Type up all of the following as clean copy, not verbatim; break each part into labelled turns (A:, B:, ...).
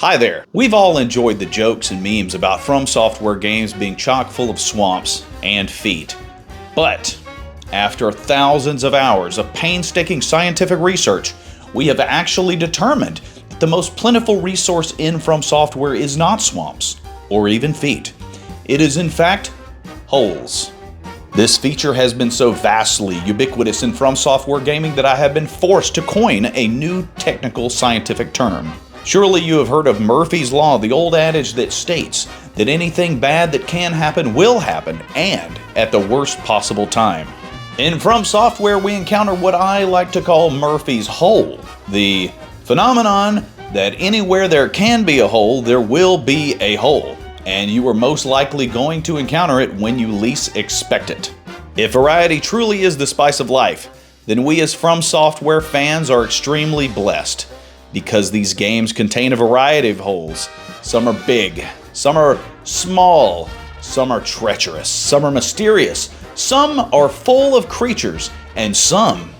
A: Hi there. We've all enjoyed the jokes and memes about FromSoftware games being chock full of swamps and feet. But after thousands of hours of painstaking scientific research, we have actually determined that the most plentiful resource in FromSoftware is not swamps or even feet. It is in fact holes. This feature has been so vastly ubiquitous in FromSoftware gaming that I have been forced to coin a new technical scientific term. Surely you have heard of Murphy's Law, the old adage that states that anything bad that can happen will happen, and at the worst possible time. In FromSoftware, we encounter what I like to call Murphy's Hole, the phenomenon that anywhere there can be a hole, there will be a hole, and you are most likely going to encounter it when you least expect it. If variety truly is the spice of life, then we as FromSoftware fans are extremely blessed, because these games contain a variety of holes. Some are big, some are small, some are treacherous, some are mysterious, some are full of creatures, and some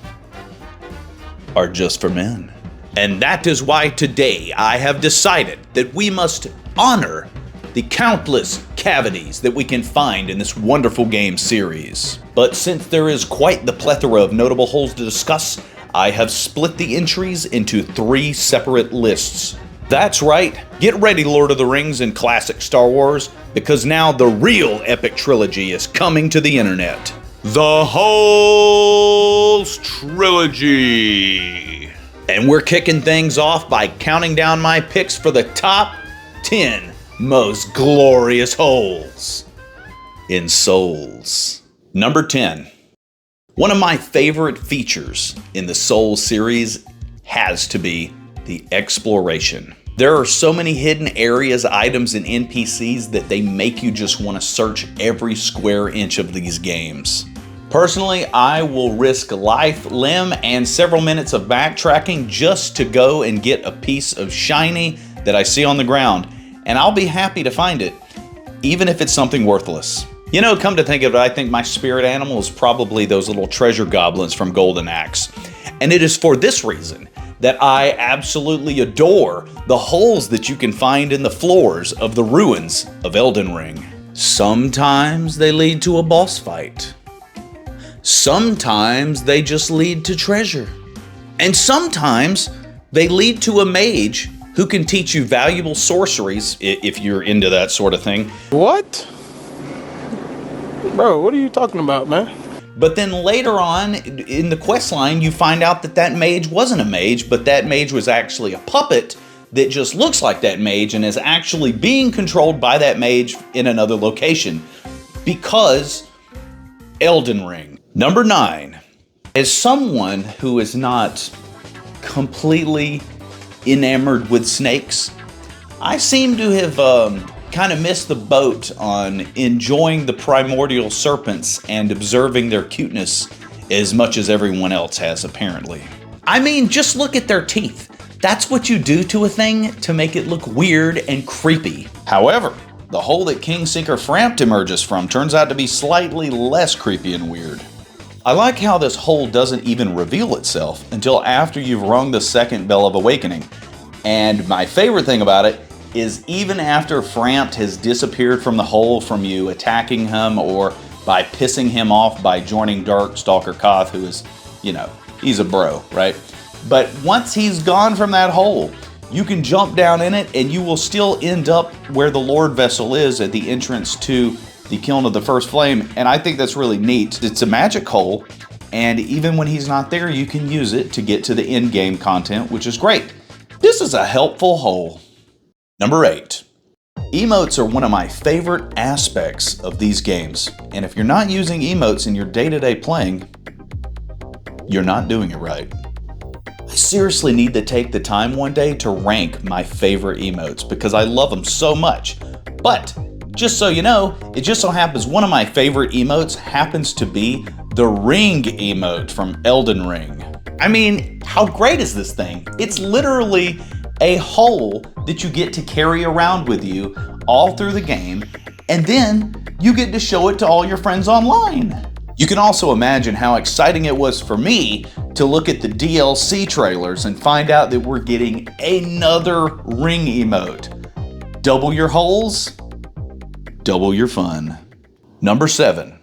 A: are just for men. And that is why today I have decided that we must honor the countless cavities that we can find in this wonderful game series. But since there is quite the plethora of notable holes to discuss, I have split the entries into 3 separate lists. That's right, get ready Lord of the Rings and classic Star Wars, because now the real epic trilogy is coming to the internet. The Holes Trilogy! And we're kicking things off by counting down my picks for the top 10 most glorious holes in Souls. Number 10. One of my favorite features in the Souls series has to be the exploration. There are so many hidden areas, items, and NPCs that they make you just want to search every square inch of these games. Personally, I will risk life, limb, and several minutes of backtracking just to go and get a piece of shiny that I see on the ground, and I'll be happy to find it, even if it's something worthless. You know, come to think of it, I think my spirit animal is probably those little treasure goblins from Golden Axe. And it is for this reason that I absolutely adore the holes that you can find in the floors of the ruins of Elden Ring. Sometimes they lead to a boss fight. Sometimes they just lead to treasure. And sometimes they lead to a mage who can teach you valuable sorceries, if you're into that sort of thing.
B: What? Bro, what are you talking about, man?
A: But then later on in the quest line, you find out that that mage wasn't a mage, but that mage was actually a puppet that just looks like that mage and is actually being controlled by that mage in another location. Because Elden Ring. Number 9. As someone who is not completely enamored with snakes, I seem to have kind of missed the boat on enjoying the primordial serpents and observing their cuteness as much as everyone else has, apparently. I mean, just look at their teeth. That's what you do to a thing to make it look weird and creepy. However, the hole that Kingseeker Frampt emerges from turns out to be slightly less creepy and weird. I like how this hole doesn't even reveal itself until after you've rung the second bell of awakening. And my favorite thing about it is even after Frampt has disappeared from the hole from you attacking him or by pissing him off by joining Darkstalker Koth, who is, you know, he's a bro, right? But once he's gone from that hole, you can jump down in it and you will still end up where the Lord Vessel is at the entrance to the Kiln of the First Flame, and I think that's really neat. It's a magic hole, and even when he's not there, you can use it to get to the end game content, which is great. This is a helpful hole. Number 8. Emotes are one of my favorite aspects of these games, and if you're not using emotes in your day-to-day playing, you're not doing it right. I seriously need to take the time one day to rank my favorite emotes because I love them so much. But just so you know, it just so happens one of my favorite emotes happens to be the ring emote from Elden Ring. I mean, how great is this thing? It's literally a hole that you get to carry around with you all through the game, and then you get to show it to all your friends online. You can also imagine how exciting it was for me to look at the DLC trailers and find out that we're getting another ring emote. Double your holes, double your fun. Number 7.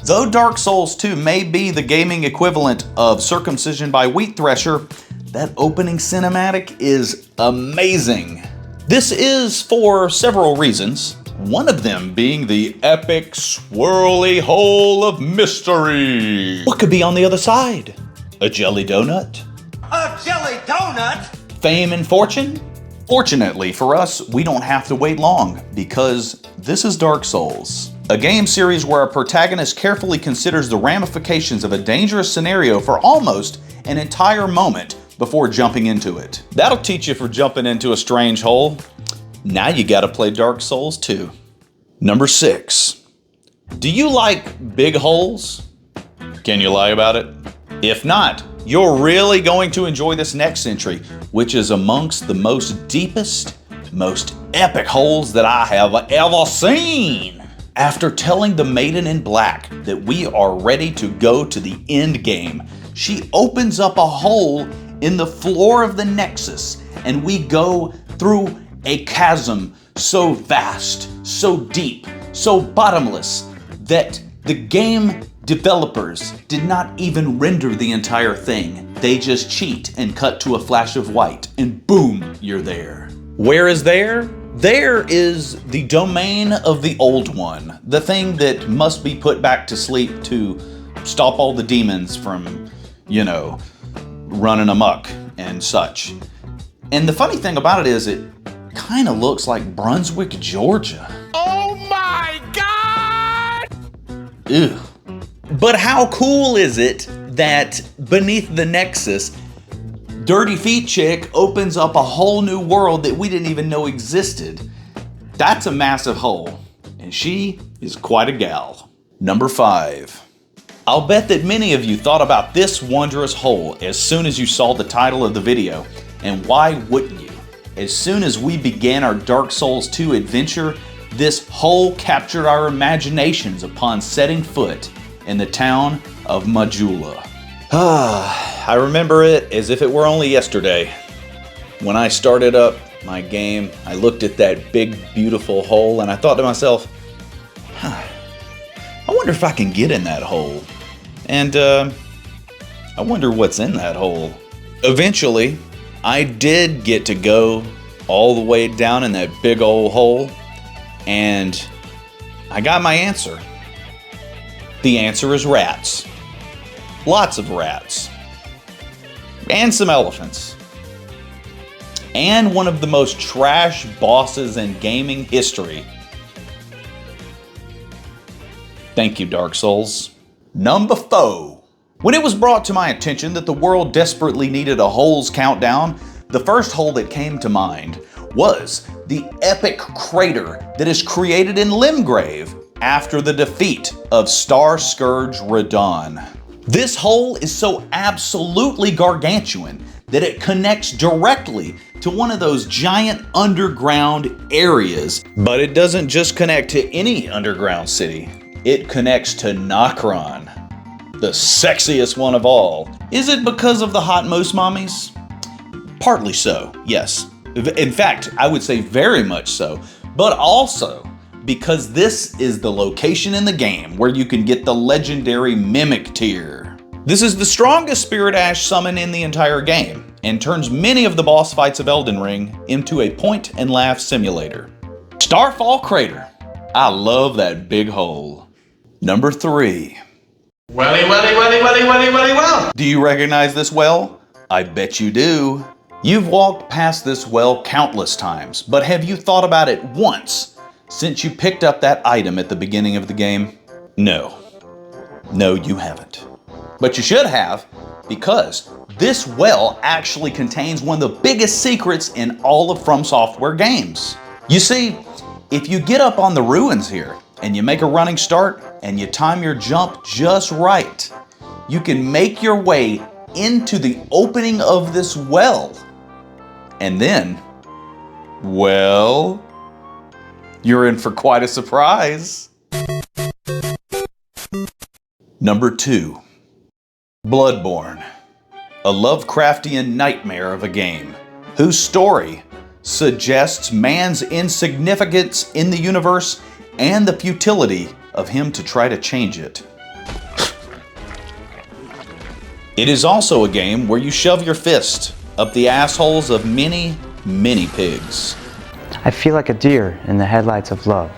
A: Though Dark Souls 2 may be the gaming equivalent of Circumcision by Wheat Thresher, that opening cinematic is amazing. This is for several reasons. One of them being the epic swirly hole of mystery. What could be on the other side? A jelly donut?
C: A jelly donut?
A: Fame and fortune? Fortunately for us, we don't have to wait long because this is Dark Souls. A game series where a protagonist carefully considers the ramifications of a dangerous scenario for almost an entire moment before jumping into it. That'll teach you for jumping into a strange hole. Now you gotta play Dark Souls 2. Number 6. Do you like big holes? Can you lie about it? If not, you're really going to enjoy this next entry, which is amongst the most deepest, most epic holes that I have ever seen. After telling the Maiden in Black that we are ready to go to the end game, she opens up a hole in the floor of the Nexus, and we go through a chasm so vast, so deep, so bottomless that the game developers did not even render the entire thing. They just cheat and cut to a flash of white, and boom, you're there. Where is there? There is the domain of the Old One, the thing that must be put back to sleep to stop all the demons from, running amok and such. And the funny thing about it is it kind of looks like Brunswick, Georgia.
C: Oh my God!
A: Ew. But how cool is it that beneath the Nexus, Dirty Feet Chick opens up a whole new world that we didn't even know existed? That's a massive hole, and she is quite a gal. Number 5. I'll bet that many of you thought about this wondrous hole as soon as you saw the title of the video, and why wouldn't you? As soon as we began our Dark Souls 2 adventure, this hole captured our imaginations upon setting foot in the town of Majula. I remember it as if it were only yesterday. When I started up my game, I looked at that big, beautiful hole and I thought to myself, I wonder if I can get in that hole. And I wonder what's in that hole. Eventually, I did get to go all the way down in that big old hole, and I got my answer. The answer is rats. Lots of rats. And some elephants. And one of the most trash bosses in gaming history. Thank you, Dark Souls. Number 4. When it was brought to my attention that the world desperately needed a holes countdown, the first hole that came to mind was the epic crater that is created in Limgrave after the defeat of Star Scourge Radon. This hole is so absolutely gargantuan that it connects directly to one of those giant underground areas. But it doesn't just connect to any underground city. It connects to Nokron, the sexiest one of all. Is it because of the hot moose mommies? Partly so, yes. In fact, I would say very much so, but also because this is the location in the game where you can get the legendary Mimic Tier. This is the strongest Spirit Ash summon in the entire game, and turns many of the boss fights of Elden Ring into a point and laugh simulator. Starfall Crater. I love that big hole. Number 3. Well. Do you recognize this well? I bet you do. You've walked past this well countless times, but have you thought about it once since you picked up that item at the beginning of the game? No. No, you haven't. But you should have, because this well actually contains one of the biggest secrets in all of FromSoftware games. You see, if you get up on the ruins here and you make a running start and you time your jump just right, you can make your way into the opening of this well. And then, well, you're in for quite a surprise. Number 2. Bloodborne. A Lovecraftian nightmare of a game, whose story suggests man's insignificance in the universe and the futility of him to try to change it. It is also a game where you shove your fist up the assholes of many, many pigs.
D: I feel like a deer in the headlights of love.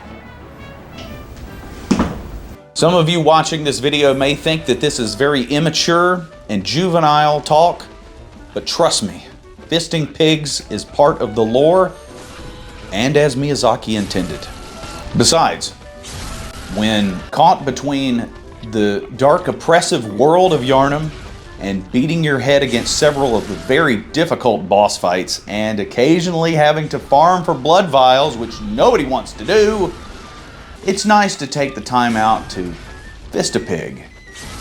A: Some of you watching this video may think that this is very immature and juvenile talk, but trust me, fisting pigs is part of the lore and as Miyazaki intended. Besides, when caught between the dark, oppressive world of Yharnam and beating your head against several of the very difficult boss fights and occasionally having to farm for blood vials, which nobody wants to do, it's nice to take the time out to fist a pig.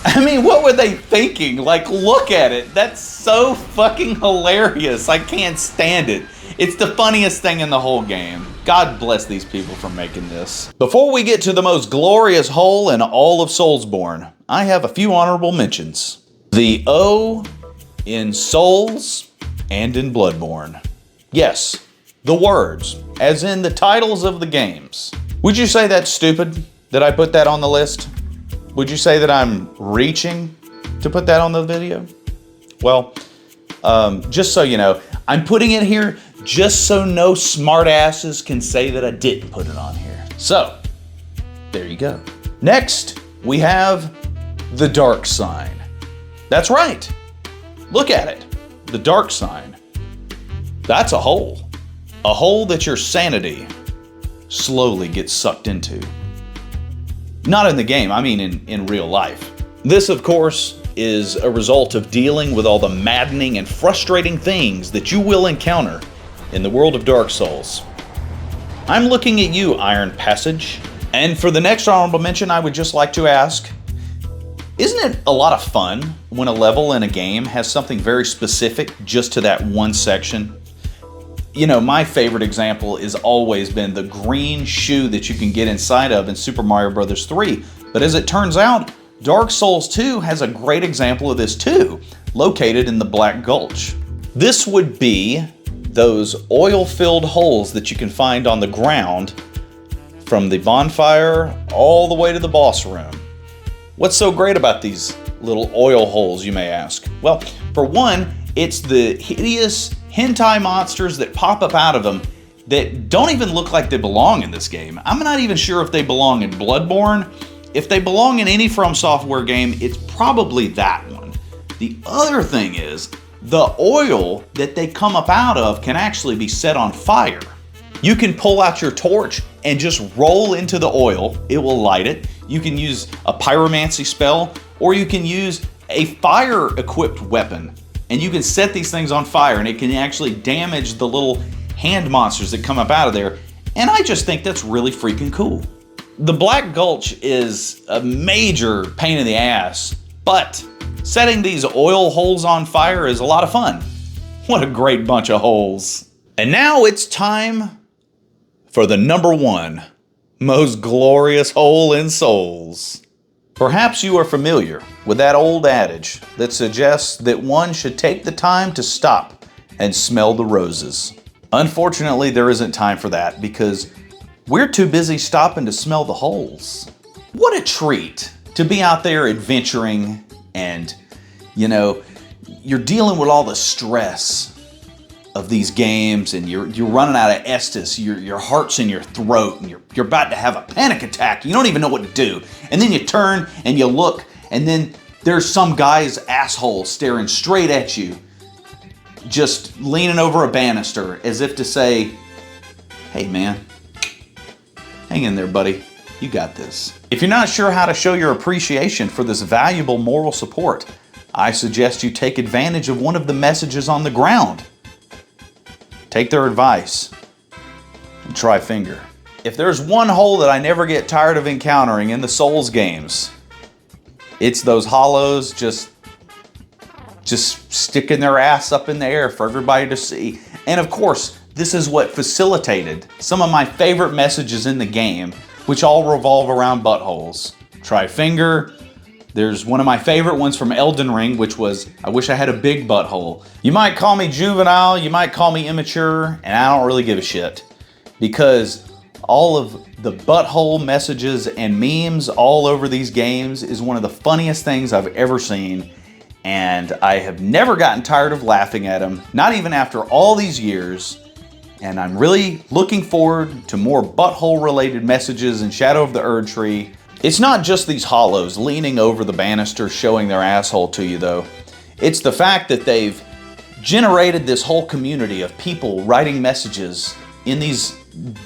A: I mean, what were they thinking? Like, look at it. That's so fucking hilarious. I can't stand it. It's the funniest thing in the whole game. God bless these people for making this. Before we get to the most glorious hole in all of Soulsborne, I have a few honorable mentions. The O in Souls and in Bloodborne. Yes, the words, as in the titles of the games. Would you say that's stupid that I put that on the list? Would you say that I'm reaching to put that on the video? Well, just so you know, I'm putting it here just so no smartasses can say that I didn't put it on here. So, there you go. Next, we have the dark sign. That's right. Look at it. The dark sign. That's a hole. A hole that your sanity slowly gets sucked into. Not in the game, I mean in real life. This, of course, is a result of dealing with all the maddening and frustrating things that you will encounter in the world of Dark Souls. I'm looking at you, Iron Passage. And for the next honorable mention, I would just like to ask, isn't it a lot of fun when a level in a game has something very specific just to that one section? You know, my favorite example has always been the green shoe that you can get inside of in Super Mario Bros. 3. But as it turns out, Dark Souls 2 has a great example of this too, located in the Black Gulch. This would be those oil-filled holes that you can find on the ground from the bonfire all the way to the boss room. What's so great about these little oil holes, you may ask? Well, for one, it's the hideous hentai monsters that pop up out of them that don't even look like they belong in this game. I'm not even sure if they belong in Bloodborne. If they belong in any FromSoftware game, it's probably that one. The other thing is, the oil that they come up out of can actually be set on fire. You can pull out your torch and just roll into the oil. It will light it. You can use a pyromancy spell, or you can use a fire-equipped weapon. And you can set these things on fire, and it can actually damage the little hand monsters that come up out of there. And I just think that's really freaking cool. The Black Gulch is a major pain in the ass, but setting these oil holes on fire is a lot of fun. What a great bunch of holes. And now it's time for the number 1 most glorious hole in Souls. Perhaps you are familiar with that old adage that suggests that one should take the time to stop and smell the roses. Unfortunately, there isn't time for that because we're too busy stopping to smell the holes. What a treat to be out there adventuring and, you know, you're dealing with all the stress of these games and you're running out of Estus, your heart's in your throat and you're about to have a panic attack. You don't even know what to do. And then you turn and you look and then there's some guy's asshole staring straight at you, just leaning over a banister as if to say, hey man, hang in there buddy, you got this. If you're not sure how to show your appreciation for this valuable moral support, I suggest you take advantage of one of the messages on the ground. Take their advice and try finger. If there's one hole that I never get tired of encountering in the Souls games, it's those hollows just sticking their ass up in the air for everybody to see. And of course, this is what facilitated some of my favorite messages in the game, which all revolve around buttholes. Try finger, There's one of my favorite ones from Elden Ring, which was, I wish I had a big butthole. You might call me juvenile, you might call me immature, and I don't really give a shit. Because all of the butthole messages and memes all over these games is one of the funniest things I've ever seen. And I have never gotten tired of laughing at them, not even after all these years. And I'm really looking forward to more butthole-related messages in Shadow of the Erdtree. It's not just these hollows leaning over the banister showing their asshole to you though. It's the fact that they've generated this whole community of people writing messages in these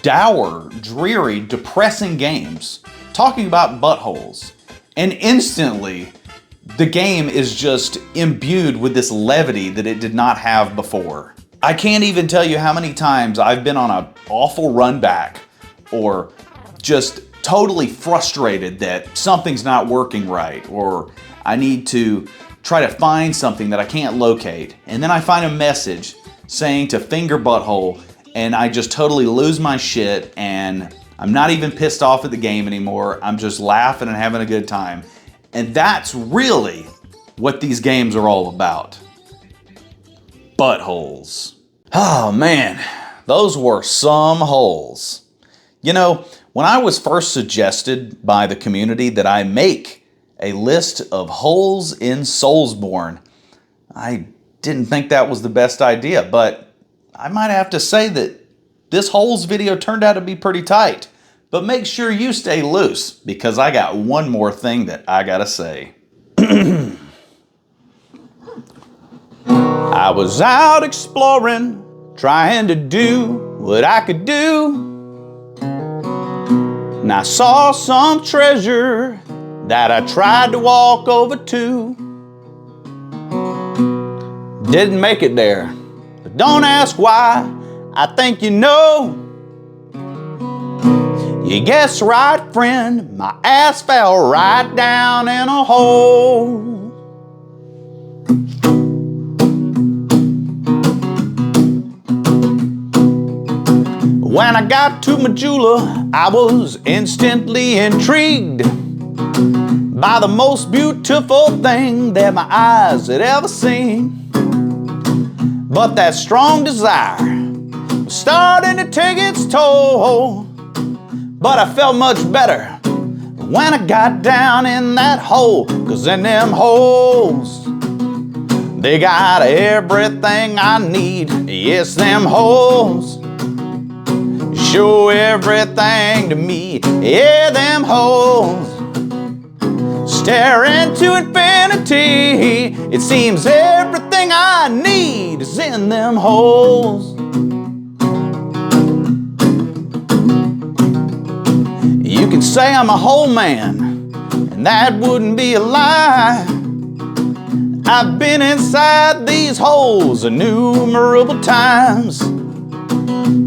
A: dour, dreary, depressing games, talking about buttholes. And instantly, the game is just imbued with this levity that it did not have before. I can't even tell you how many times I've been on an awful run back or just totally frustrated that something's not working right, or I need to try to find something that I can't locate, and then I find a message saying to finger butthole, and I just totally lose my shit, and I'm not even pissed off at the game anymore. I'm just laughing and having a good time. And that's really what these games are all about. Buttholes. Oh man, those were some holes. You know, when I was first suggested by the community that I make a list of holes in Soulsborne, I didn't think that was the best idea, but I might have to say that this holes video turned out to be pretty tight. But make sure you stay loose, because I got one more thing that I gotta say. I was out exploring, trying to do what I could do. And I saw some treasure that I tried to walk over to. Didn't make it there, but don't ask why. I think you know. You guessed right, friend, my ass fell right down in a hole. When I got to Majula, I was instantly intrigued by the most beautiful thing that my eyes had ever seen. But that strong desire was starting to take its toll. But I felt much better when I got down in that hole. 'Cause in them holes, they got everything I need. Yes, them holes show everything to me. Yeah, them holes stare into infinity. It seems everything I need is in them holes. You can say I'm a hole man, and that wouldn't be a lie. I've been inside these holes innumerable times.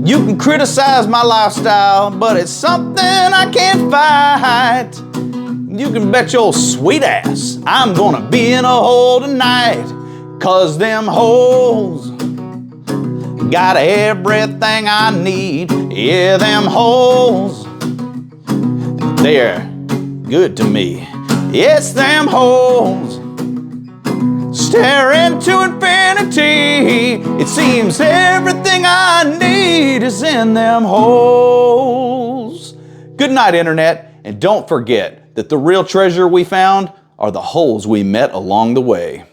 A: You can criticize my lifestyle, but it's something I can't fight. You can bet your sweet ass I'm gonna be in a hole tonight. 'Cause them holes got everything I need. Yeah, them holes, they're good to me. It's them holes stare into infinity. It seems everything I need is in them holes. Good night, Internet, and don't forget that the real treasure we found are the holes we met along the way.